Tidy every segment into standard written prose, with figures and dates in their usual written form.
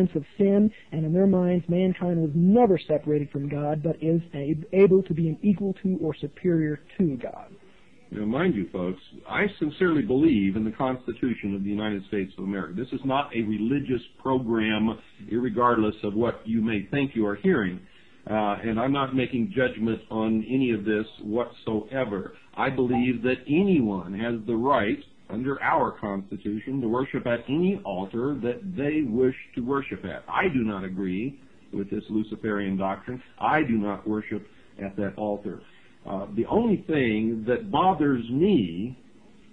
sense of sin, and in their minds mankind was never separated from God, but is able to be an equal to or superior to God. Now, mind you, folks, I sincerely believe in the Constitution of the United States of America. This is not a religious program, irregardless of what you may think you are hearing. And I'm not making judgment on any of this whatsoever. I believe that anyone has the right, under our Constitution, to worship at any altar that they wish to worship at. I do not agree with this Luciferian doctrine. I do not worship at that altar. The only thing that bothers me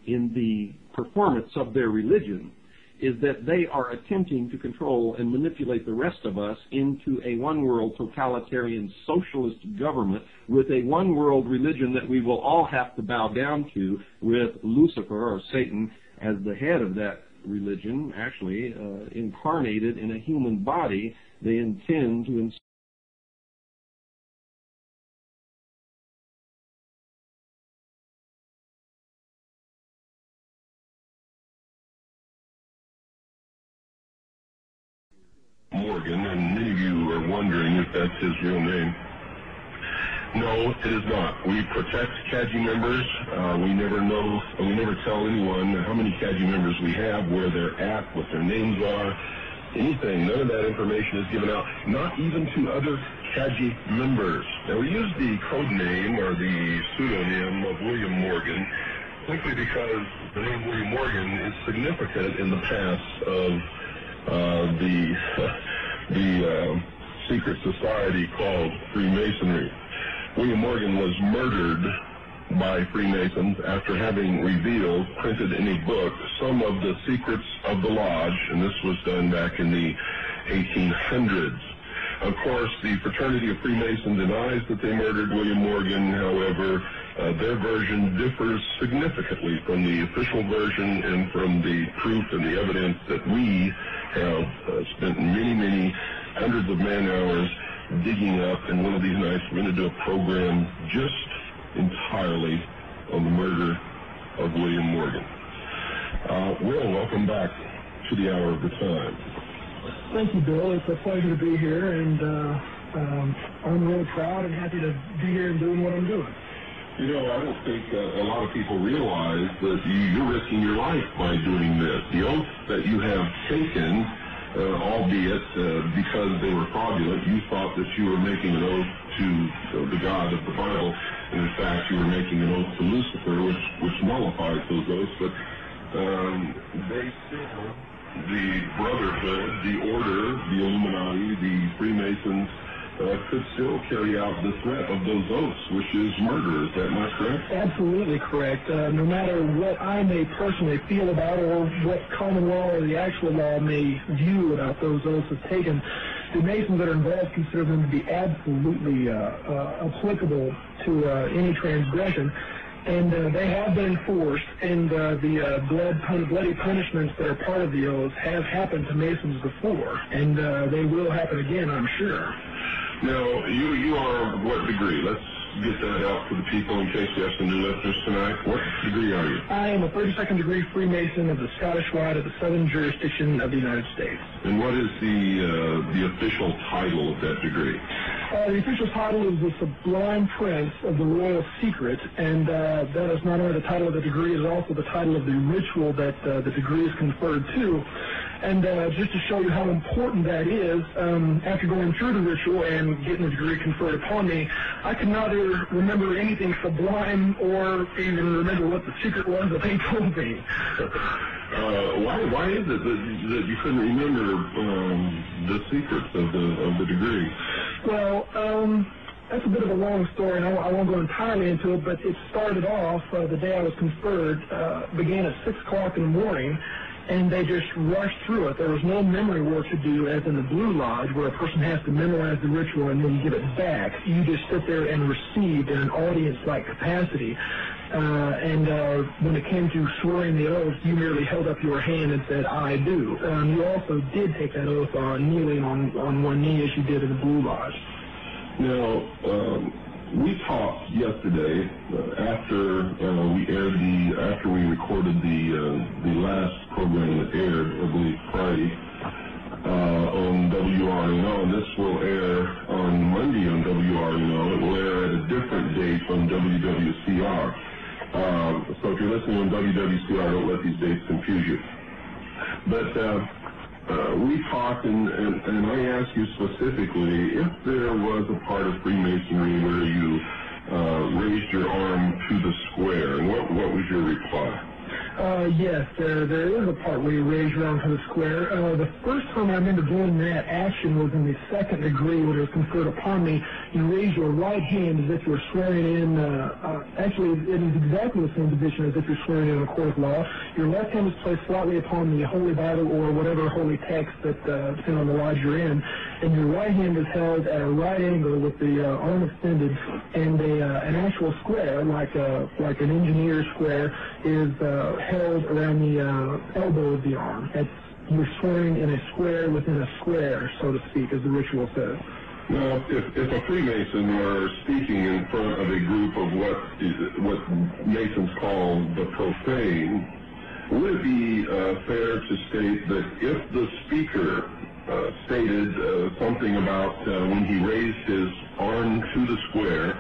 in the performance of their religion is that they are attempting to control and manipulate the rest of us into a one-world totalitarian socialist government with a one-world religion that we will all have to bow down to, with Lucifer, or Satan, as the head of that religion, actually incarnated in a human body. They intend to Morgan, and many of you are wondering if that's his real name. No, it is not. We protect CAGI members. We never tell anyone how many CAGI members we have, where they're at, what their names are, anything. None of that information is given out, not even to other CAGI members. Now, we use the code name or the pseudonym of William Morgan simply because the name William Morgan is significant in the past of the secret society called Freemasonry. William Morgan was murdered by Freemasons after having revealed, printed in a book, some of the secrets of the lodge, and this was done back in the 1800s. Of course, the fraternity of Freemasons denies that they murdered William Morgan. However, their version differs significantly from the official version and from the proof and the evidence that we have spent many hundreds of man-hours digging up. And one of these nights we're going to do a program just entirely on the murder of William Morgan. Will, welcome back to the Hour of the Time. Thank you, Bill. It's a pleasure to be here, and I'm really proud and happy to be here and doing what I'm doing. You know, I don't think a lot of people realize that you're risking your life by doing this. The oath that you have taken, albeit because they were fraudulent, you thought that you were making an oath to the God of the Bible, and in fact you were making an oath to Lucifer, which nullifies those oaths. But they still, the Brotherhood, the Order, the Illuminati, the Freemasons, could still carry out the threat of those oaths, which is murder. Is that not correct? Absolutely correct. No matter what I may personally feel about, or what common law or the actual law may view about those oaths as taken, the Masons that are involved consider them to be absolutely applicable to any transgression. And they have been enforced, and the bloody punishments that are part of the oaths have happened to Masons before, and they will happen again, I'm sure. Now, you are of what degree? Let's get that out for the people in case we have some new listeners tonight. What degree are you? I am a 32nd degree Freemason of the Scottish Rite of the Southern Jurisdiction of the United States. And what is the official title of that degree? The official title is the Sublime Prince of the Royal Secret, and that is not only the title of the degree, it is also the title of the ritual that the degree is conferred to. And just to show you how important that is, after going through the ritual and getting the degree conferred upon me, I could neither remember anything sublime or even remember what the secret was that they told me. Why is it that you couldn't remember the secrets of the degree? Well, that's a bit of a long story, and I won't go entirely into it, but it started off, the day I was conferred, began at 6 o'clock in the morning, and they just rushed through it. There was no memory work to do, as in the Blue Lodge, where a person has to memorize the ritual and then you give it back. You just sit there and receive in an audience-like capacity. And when it came to swearing the oath, you merely held up your hand and said, "I do." You also did take that oath kneeling on one knee, as you did in the Blue Lodge. Now, we talked yesterday after we recorded the last program that aired, I believe Friday, on WRNO, and this will air on Monday on WRNO. It will air at a different date on WWCR. So if you're listening on WWCR, don't let these dates confuse you. But we talked, and I asked you specifically, if there was a part of Freemasonry where you raised your arm to the square, and what was your reply? Yes, there is a part where you raise your arm to the square. The first time I remember doing that action was in the second degree when it was conferred upon me. You raise your right hand as if you were swearing in, actually it is exactly the same position as if you're swearing in a court of law. Your left hand is placed slightly upon the Holy Bible or whatever holy text that, depending on the lodge you're in, and your right hand is held at a right angle with the arm extended, and an actual square, like an engineer square, is held around the elbow of the arm. You're swearing in a square within a square, so to speak, as the ritual says. Now, if a Freemason were speaking in front of a group of what Masons call the profane, would it be fair to state that if the speaker stated something about when he raised his arm to the square,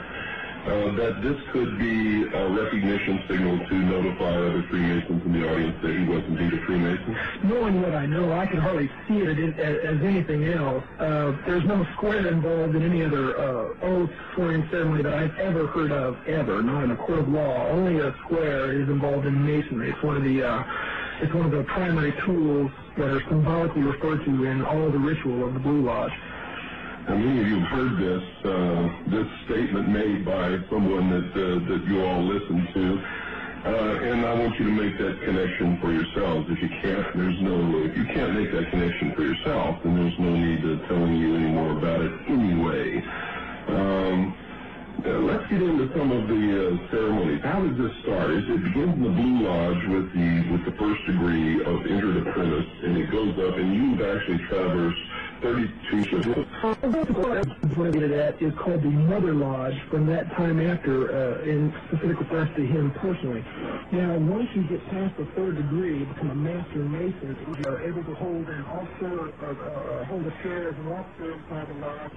that this could be a recognition signal to notify other Freemasons in the audience that he was indeed a Freemason? Knowing what I know, I can hardly see it as anything else. There's no square involved in any other oath swearing ceremony that I've ever heard of, ever, not in a court of law. Only a square is involved in Masonry. It's one of the primary tools that are symbolically referred to in all the ritual of the Blue Lodge. Now, many of you have heard this statement made by someone that you all listen to, and I want you to make that connection for yourselves. If you can't make that connection for yourself, then there's no need to telling you any more about it anyway. Let's get into some of the ceremonies. How does this start? It begins in the Blue Lodge with the first degree of entered apprentice, and it goes up, and you've actually traversed 32 shifts. That is called the Mother Lodge from that time after, in specific reference to him personally. Now, once you get past the third degree, become a Master Mason, you are able to hold an officer, hold a chair as an officer inside the lodge,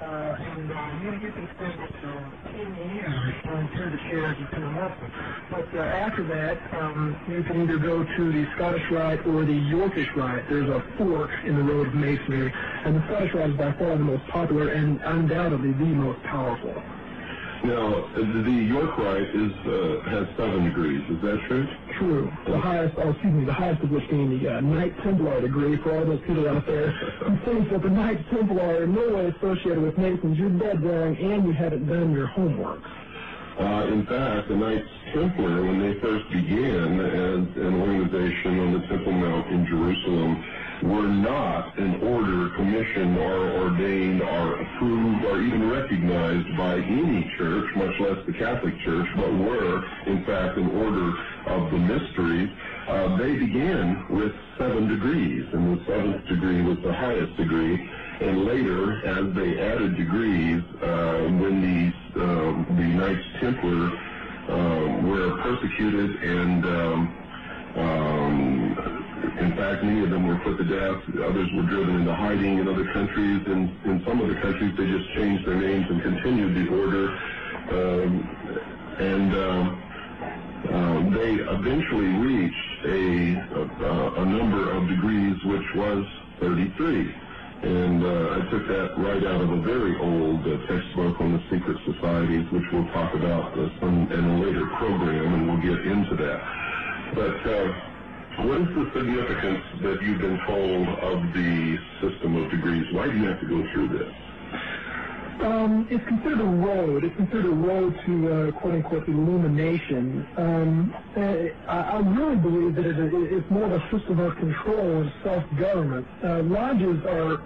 and you can spend up to 10 years on the chair as an officer. But after that, you can either go to the Scottish Rite or the Yorkish Rite. There's a fork in the road of Masonry, and the Scottish Rite is by far the most popular and undoubtedly the most powerful. Now, the York Rite has 7 degrees. Is that true? True. The highest of which being the Knight Templar degree. For all those people out there who think that the Knights Templar are in no way associated with Masons, you're dead wrong, and you haven't done your homework. In fact, the Knights Templar, when they first began as an organization on the Temple Mount in Jerusalem, were not an order commissioned or ordained or approved or even recognized by any church, much less the Catholic Church, but were, in fact, an order of the mysteries. They began with 7 degrees, and the 7th degree was the highest degree. And later, as they added degrees, when the Knights Templar were persecuted and in fact, many of them were put to death. Others were driven into hiding in other countries. In some other countries, they just changed their names and continued the order. They eventually reached a number of degrees, which was 33. And I took that right out of a very old textbook on the secret societies, which we'll talk about in a later program, and we'll get into that. But what is the significance that you've been told of the system of degrees? Why do you have to go through this? It's considered a road. It's considered a road to, quote-unquote, illumination. I really believe that it's more of a system of control and self-government. Lodges are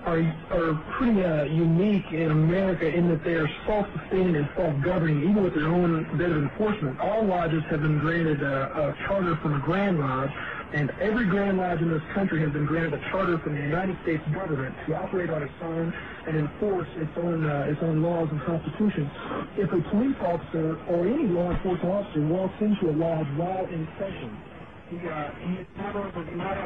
pretty unique in America in that they are self-sustaining and self-governing, even with their own bit of enforcement. All lodges have been granted a charter from a Grand Lodge, and every Grand Lodge in this country has been granted a charter from the United States government to operate on its own and enforce its own laws and constitution. If a police officer or any law enforcement officer walks into a lodge while in session, he is not